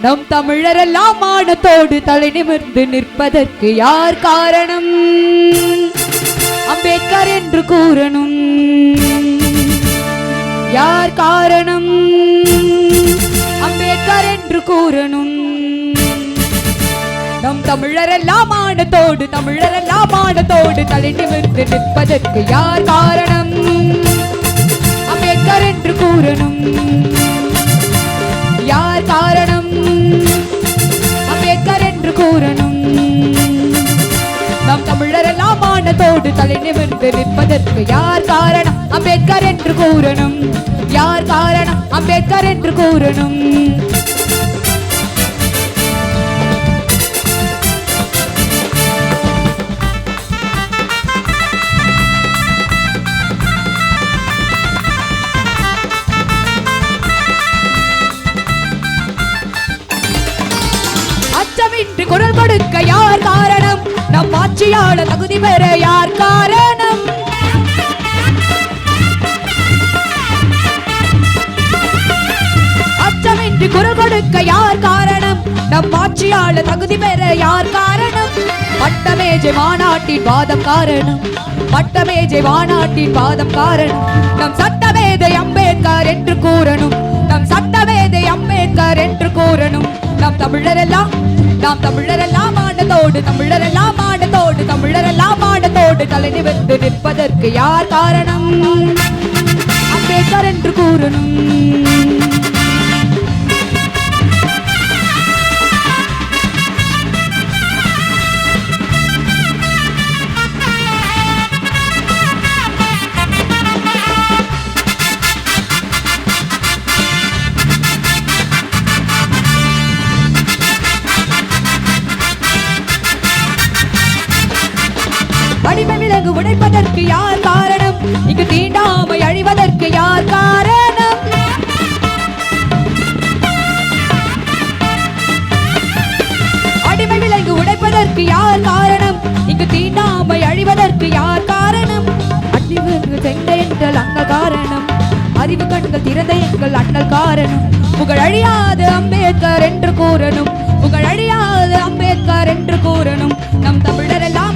நம் தமிழரெல்லாம் மானத்தோடு தலை நிமிர்ந்து நிற்பதற்கு யார் காரணம்? அம்பேத்கர் என்று கூறணும். யார் காரணம்? அம்பேத்கர் என்று கூறணும். நம் தமிழரெல்லாம் மானத்தோடு தலை நிமிர்ந்து நிற்பதற்கு யார் காரணம்? அம்பேத்கர் என்று கூறணும். யார் காரணம்? அம்பேத்கர் என்று கூறணும். நம் தமிழரெல்லாம் மானத்தோடு தலை நிமிர்ந்து நிற்பதற்கு யார் காரணம்? அம்பேத்கர் என்று கூறணும். யார் காரணம்? அம்பேத்கர் என்று கூறணும். அச்சமின்றி குரல் கொடுக்க யார் காரணம்? நம் ஆட்சியாளர் தகுதி பெற யார் காரணம்? அச்சமின்றி குரல் கொடுக்க யார் காரணம்? நம் ஆட்சியாளர் தகுதி பெற யார் காரணம்? பட்டமேஜை மாநாட்டின் வாதம் காரணம். பட்டமேஜை மாநாட்டின் வாதம் காரணம். நம் சட்டமேதை அம்பேத்கர் என்று கூறணும். நம் சட்டமேதை அம்பேத்கர் என்று கூறணும். நாம் தமிழரெல்லாம் மானத்தோடு தலை நிமிர்ந்து நிற்பதற்கு யார் காரணம்? அம்பேத்கர் என்று கூறணும். அடிமை விலங்கு உடைப்பதற்கு யார் காரணம்? இங்கு தீண்டாமை அழிவதற்கு யார் காரணம்? அடிமை விலங்கு உடைப்பதற்கு யார் காரணம்? இங்கு தீண்டாமை அழிவதற்கு யார் காரணம்? அறிவு சென்ற எங்கள் அண்ணல் காரணம். அறிவு கண்கள் திறந்த எங்கள் அண்ணல் காரணம். புகழழியாத அம்பேத்கர் என்று கூறணும். புகழழியாத அம்பேத்கர் என்று கூறணும். நம் தமிழரெல்லாம்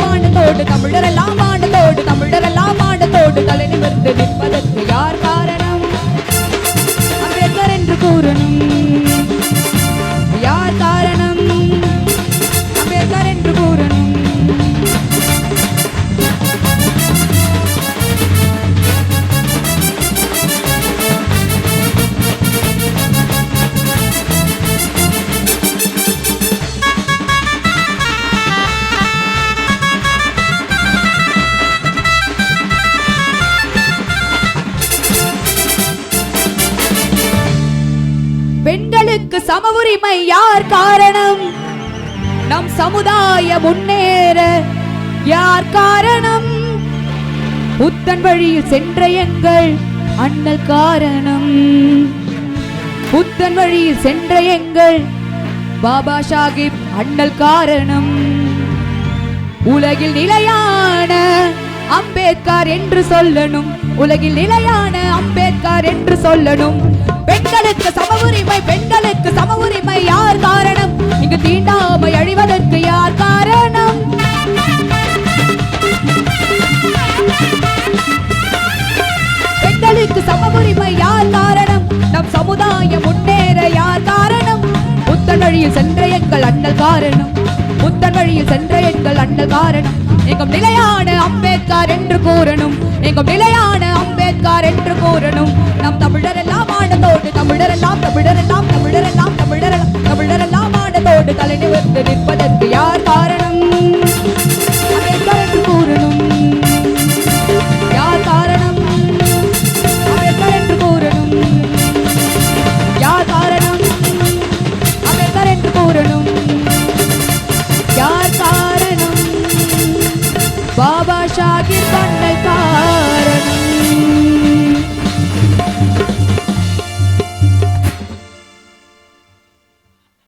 மானத்தோடு தலை நிமிர்ந்து நிற்பதற்கு யார் காரணம்? அம்பேத்கர் என்று கூறணும். யார் காரணம்? அம்பேத்கர் என்று கூறணும். பெண்களுக்கு சம உரிமை யார் காரணம்? நம் சமுதாய முன்னேற யார் காரணம்? புத்தன் வழியில் சென்ற எங்கள் அண்ணல் காரணம். புத்தன் வழியில் சென்ற எங்கள் பாபா சாஹிப் அண்ணல் காரணம். உலகில் நிலையான அம்பேத்கர் என்று சொல்லணும். உலகில் நிலையான அம்பேத்கர் என்று சொல்லணும். பெண்களுக்கு சம உரிமை யார் காரணம்? இங்கு தீண்டாமை அழிவதற்கு யார் காரணம்? பெண்களுக்கு சம உரிமை யார் காரணம்? நம் சமுதாயம் முன்னேற யார் காரணம்? புத்தன் வழியில் சென்ற எங்கள் அண்ணல் காரணம். புத்தன் வழியில் சென்ற எங்கள் அண்ணல் காரணம். எங்கும் நிலையான அம்பேத்கர் என்று கூறணும். எங்கும் நிலையான அம்பேத்கர் என்று கூறணும்.